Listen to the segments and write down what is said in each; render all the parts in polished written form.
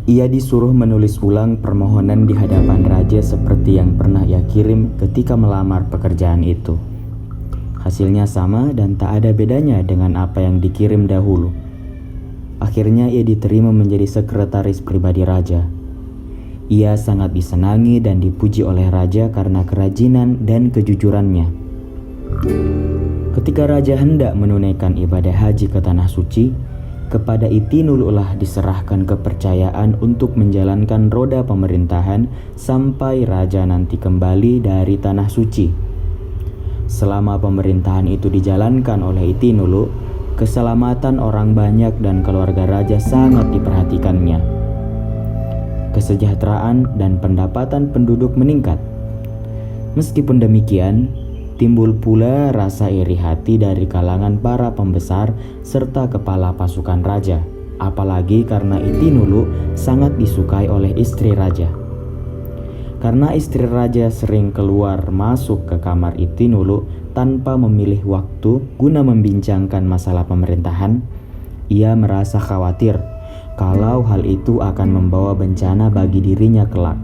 Ia disuruh menulis ulang permohonan di hadapan raja seperti yang pernah ia kirim ketika melamar pekerjaan itu. Hasilnya sama dan tak ada bedanya dengan apa yang dikirim dahulu. Akhirnya ia diterima menjadi sekretaris pribadi raja. Ia sangat disenangi dan dipuji oleh raja karena kerajinan dan kejujurannya. Ketika raja hendak menunaikan ibadah haji ke Tanah Suci, kepada Itinulu-lah diserahkan kepercayaan untuk menjalankan roda pemerintahan sampai raja nanti kembali dari Tanah Suci. Selama pemerintahan itu dijalankan oleh Itinulu, keselamatan orang banyak dan keluarga raja sangat diperhatikannya. Kesejahteraan dan pendapatan penduduk meningkat. Meskipun demikian, timbul pula rasa iri hati dari kalangan para pembesar serta kepala pasukan raja, apalagi karena Itinulu sangat disukai oleh istri raja. Karena istri raja sering keluar masuk ke kamar Itinulu tanpa memilih waktu guna membincangkan masalah pemerintahan, ia merasa khawatir kalau hal itu akan membawa bencana bagi dirinya kelak.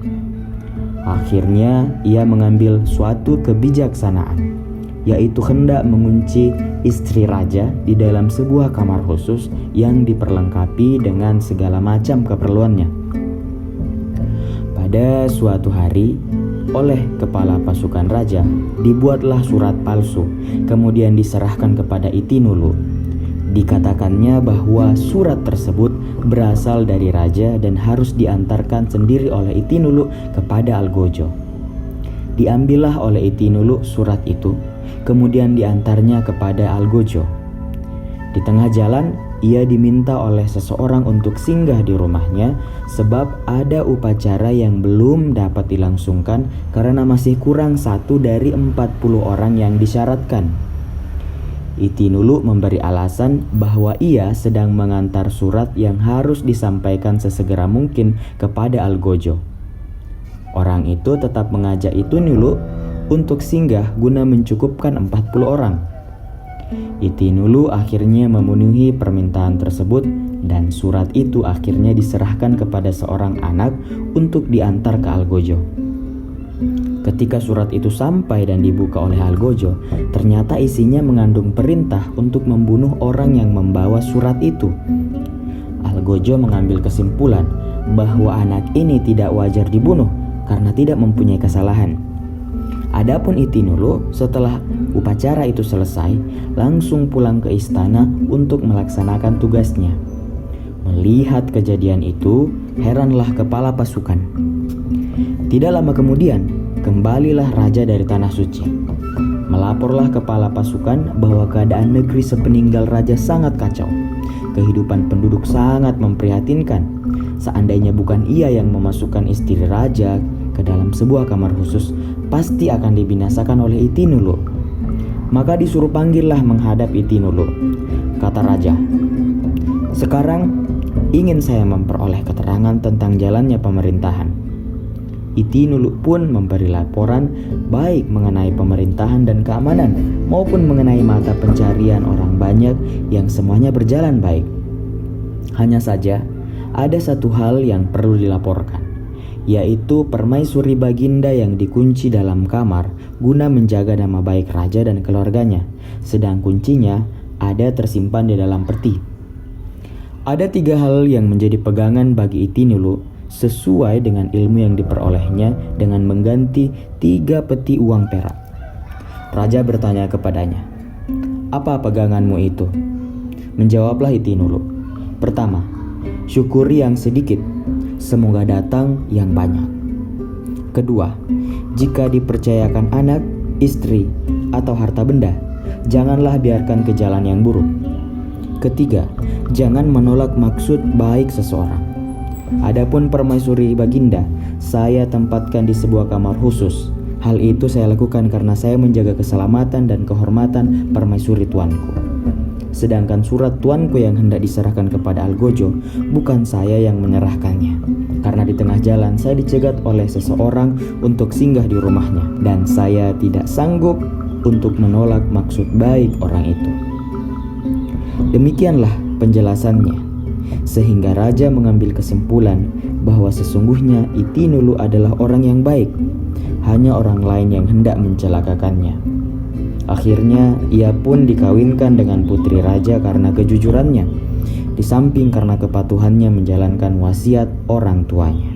Akhirnya ia mengambil suatu kebijaksanaan, yaitu hendak mengunci istri raja di dalam sebuah kamar khusus yang diperlengkapi dengan segala macam keperluannya. Pada suatu hari, oleh kepala pasukan raja, dibuatlah surat palsu, kemudian diserahkan kepada Itinulu. Dikatakannya bahwa surat tersebut berasal dari raja dan harus diantarkan sendiri oleh Itinulu kepada Algojo. Diambillah oleh Itinulu surat itu, kemudian diantarnya kepada Algojo. Di tengah jalan, ia diminta oleh seseorang untuk singgah di rumahnya sebab ada upacara yang belum dapat dilangsungkan karena masih kurang 1 dari 40 orang yang disyaratkan. Itinulu memberi alasan bahwa ia sedang mengantar surat yang harus disampaikan sesegera mungkin kepada Algojo. Orang itu tetap mengajak Itinulu untuk singgah guna mencukupkan 40 orang. Itinulu akhirnya memenuhi permintaan tersebut dan surat itu akhirnya diserahkan kepada seorang anak untuk diantar ke Algojo. Ketika surat itu sampai dan dibuka oleh Algojo, ternyata isinya mengandung perintah untuk membunuh orang yang membawa surat itu. Algojo mengambil kesimpulan bahwa anak ini tidak wajar dibunuh karena tidak mempunyai kesalahan. Adapun Itinulu setelah upacara itu selesai, langsung pulang ke istana untuk melaksanakan tugasnya. Melihat kejadian itu, heranlah kepala pasukan. Tidak lama kemudian, kembalilah raja dari Tanah Suci. Melaporlah kepala pasukan bahwa keadaan negeri sepeninggal raja sangat kacau. Kehidupan penduduk sangat memprihatinkan. Seandainya bukan ia yang memasukkan istri raja ke dalam sebuah kamar khusus, pasti akan dibinasakan oleh Itinulu. Maka disuruh panggillah menghadap Itinulu. Kata raja, "Sekarang ingin saya memperoleh keterangan tentang jalannya pemerintahan." Itinulu pun memberi laporan baik mengenai pemerintahan dan keamanan maupun mengenai mata pencarian orang banyak yang semuanya berjalan baik. Hanya saja ada satu hal yang perlu dilaporkan, yaitu permaisuri Baginda yang dikunci dalam kamar guna menjaga nama baik raja dan keluarganya, sedang kuncinya ada tersimpan di dalam peti. Ada 3 hal yang menjadi pegangan bagi Itinulu sesuai dengan ilmu yang diperolehnya dengan mengganti 3 peti uang perak. Raja bertanya kepadanya, "Apa peganganmu itu?" Menjawablah Itinulu, "Pertama, syukuri yang sedikit, semoga datang yang banyak. Kedua, jika dipercayakan anak, istri, atau harta benda, janganlah biarkan ke jalan yang buruk. Ketiga, jangan menolak maksud baik seseorang. Adapun permaisuri Baginda, saya tempatkan di sebuah kamar khusus. Hal itu saya lakukan karena saya menjaga keselamatan dan kehormatan permaisuri tuanku. Sedangkan surat tuanku yang hendak diserahkan kepada Algojo, bukan saya yang menyerahkannya. Karena di tengah jalan saya dicegat oleh seseorang untuk singgah di rumahnya, dan saya tidak sanggup untuk menolak maksud baik orang itu." Demikianlah penjelasannya. sehingga raja mengambil kesimpulan bahwa sesungguhnya Itinulu adalah orang yang baik, hanya orang lain yang hendak mencelakakannya. Akhirnya ia pun dikawinkan dengan putri raja karena kejujurannya, di samping karena kepatuhannya menjalankan wasiat orang tuanya.